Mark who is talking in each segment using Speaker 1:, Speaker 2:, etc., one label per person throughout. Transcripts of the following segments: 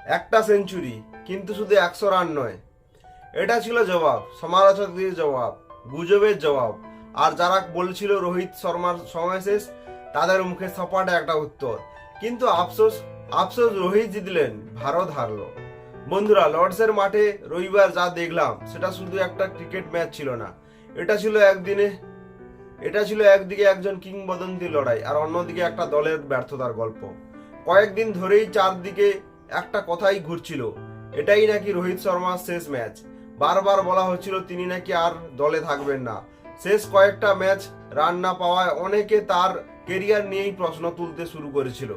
Speaker 1: একটা সেঞ্চুরি, কিন্তু শুধু 100 রান নয়। এটা ছিল জবাব, সমালোচকদের জবাব, গুজবের জবাব। আর যারা বলছিল রোহিত শর্মার সময় শেষ, তাদের মুখে সপাটে একটা উত্তর। কিন্তু আফসোস, আফসোস রোহিত জিতলেন, ভারত হারলো। বন্ধুরা, লর্ডসের মাঠে রবিবার যা দেখলাম সেটা শুধু একটা ক্রিকেট ম্যাচ ছিল না। এটা ছিল একদিকে একজন কিংবদন্তি লড়াই, আর অন্যদিকে একটা দলের ব্যর্থতার গল্প। কয়েকদিন ধরেই চারদিকে একটা কথাই ঘুরছিল, এটাই নাকি রোহিত শর্মার শেষ ম্যাচ। বারবার বলা হচ্ছিল তিনি নাকি আর দলে থাকবেন না। শেষ কয়েকটা ম্যাচ রান না পাওয়ায় অনেকে তার কেরিয়ার নিয়েই প্রশ্ন তুলতে শুরু করেছিল।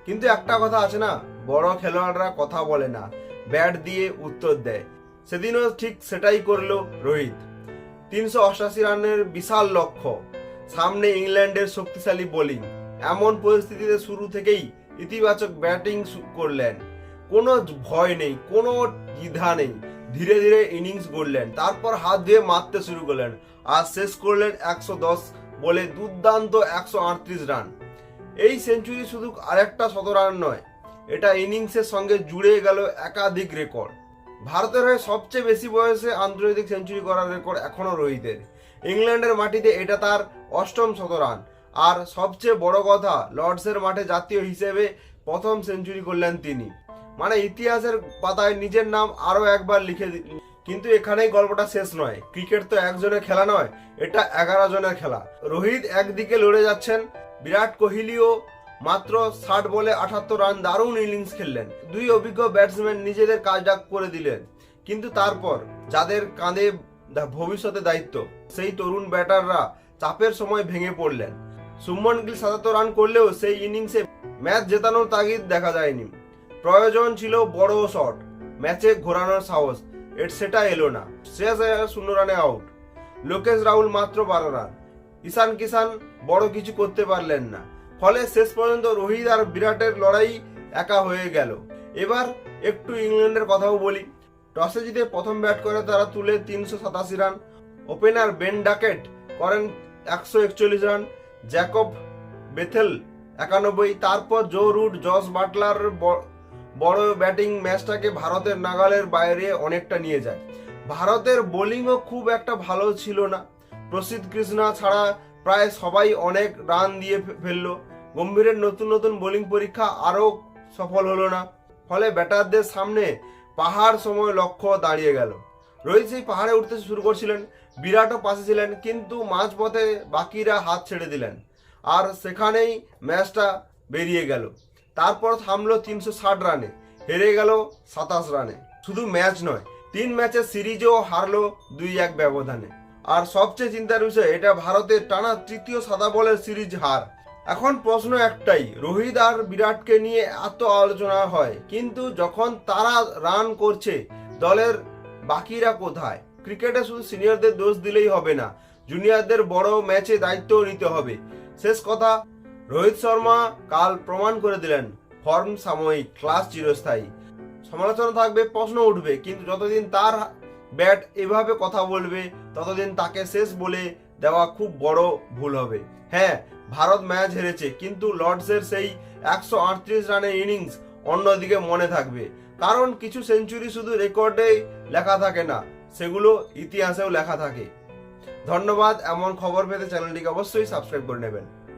Speaker 1: কিন্তু একটা কথা আছে না, বড় খেলোয়াড়রা কথা বলে না, ব্যাট দিয়ে উত্তর দেয়। সেদিনও ঠিক সেটাই করলো রোহিত। 388 রানের বিশাল লক্ষ্য, সামনে ইংল্যান্ডের শক্তিশালী বোলিং। এমন পরিস্থিতিতে শুরু থেকেই ইতিবাচক ব্যাটিং করলেন। কোনো ভয় নেই, কোনো দ্বিধা নেই। ধীরে ধীরে ইনিংস গড়লেন, তারপর হাত দিয়ে মারতে শুরু করলেন, আর শেষ করলেন 110 বলে দুর্দান্ত 138 রান। এই সেঞ্চুরি শুধু আরেকটা শতরান নয়, এটা ইনিংসের সঙ্গে জুড়ে গেল একাধিক রেকর্ড। ভারতের হয়ে সবচেয়ে বেশি বয়সে আন্তর্জাতিক সেঞ্চুরি করার রেকর্ড এখনো রোহিতের। ইংল্যান্ডের মাটিতে এটা তার 8ম শতরান। আর সবচেয়ে বড় কথা, লর্ডসের মাঠে জাতীয় হিসেবে প্রথম সেঞ্চুরি করলেন তিনি। মানে ইতিহাসের পাতায় নিজের নাম আরো একবার লিখে। কিন্তু এখানেই গল্পটা শেষ নয়। ক্রিকেট তো একজনের খেলা নয়, এটা 11 জনের খেলা। রোহিত একদিকে লড়ে যাচ্ছেন, বিরাট কোহলিও মাত্র 60 বলে 78 রান দারুণ ইনিংস খেললেন। দুই অভিজ্ঞ ব্যাটসম্যান নিজেদের কাজটা করে দিলেন। কিন্তু তারপর যাদের কাঁধে ভবিষ্যতে দায়িত্ব, সেই তরুণ ব্যাটাররা চাপের সময় ভেঙে পড়লেন। শুভমন গিল 77 রান করলেও সেই ইনিংসে ম্যাচ জেতানোর তাগিদ দেখা যায়নি। প্রয়োজন ছিল বড় শট, ম্যাচে ঘোরানোর সাহস, সেটা এলো না। শ্রেয়াস আয়ার 0 রানে আউট, লোকেশ রাহুল মাত্র 12 রান, ঈশান কিষান বড় কিছু করতে পারলেন না। ফলে শেষ পর্যন্ত রোহিত আর বিরাটের লড়াই একা হয়ে গেল। এবার একটু ইংল্যান্ডের কথাও বলি। টসে জিতে প্রথম ব্যাট করে তারা তুলে 387 রান। ওপেনার বেন ডাকেট করেন 141 রান, জ্যাকব বেথেল 91। তারপর জো রুট, জস বাটলার বড় ব্যাটিং ম্যাচটাকে ভারতের নাগালের বাইরে অনেকটা নিয়ে যায়। ভারতের বোলিংও খুব একটা ভালো ছিল না। প্রসিদ্ধ কৃষ্ণা ছাড়া প্রায় সবাই অনেক রান দিয়ে ফেললো। গম্ভীরের নতুন নতুন বোলিং পরীক্ষা আরও সফল হলো না। ফলে ব্যাটারদের সামনে পাহাড় সময় লক্ষ্য দাঁড়িয়ে গেল। রোহিত সেই পাহাড়ে উঠতে শুরু করছিলেন, বিরাটও পাশে ছিলেন, কিন্তু মাঝপথে বাকিরা হাত ছেড়ে দিলেন, আর সেখানেই ম্যাচটা বেরিয়ে গেল। তারপর থামলো 360 রানে, হেরে গেল 27 রানে। শুধু ম্যাচ নয়, 3 ম্যাচের সিরিজও হারলো 2-1 ব্যবধানে। আর সবচেয়ে চিন্তার বিষয়, এটা ভারতের টানা 3য় সাদা বলের সিরিজ হার। এখন প্রশ্ন একটাই, রোহিত আর বিরাটকে নিয়ে এত আলোচনা হয়, কিন্তু যখন তারা রান করছে, দলের বাকিরা কোথায়? ক্রিকেটে শুধু সিনিয়রদের দোষ দিলেই হবে না, জুনিয়রদের বড় ম্যাচে দায়িত্ব নিতে হবে। শেষ কথা, রোহিত শর্মা কাল প্রমাণ করে দিলেন, ফর্ম সাময়িক, ক্লাস চিরস্থায়ী। সমালোচনা থাকবে, প্রশ্ন উঠবে, কিন্তু যতদিন তার ব্যাট এভাবে কথা বলবে, ততদিন তাকে শেষ বলে দেওয়া খুব বড় ভুল হবে। হ্যাঁ, ভারত ম্যাচ হেরেছে, কিন্তু লর্ডসের সেই 138 রানের ইনিংস অন্যদিকে মনে থাকবে। কারণ কিছু সেঞ্চুরি শুধু রেকর্ডেই লেখা থাকে না, সেগুলো ইতিহাসেও লেখা থাকে। ধন্যবাদ। এমন খবর পেতে চ্যানেলটিকে অবশ্যই সাবস্ক্রাইব করে নেবেন।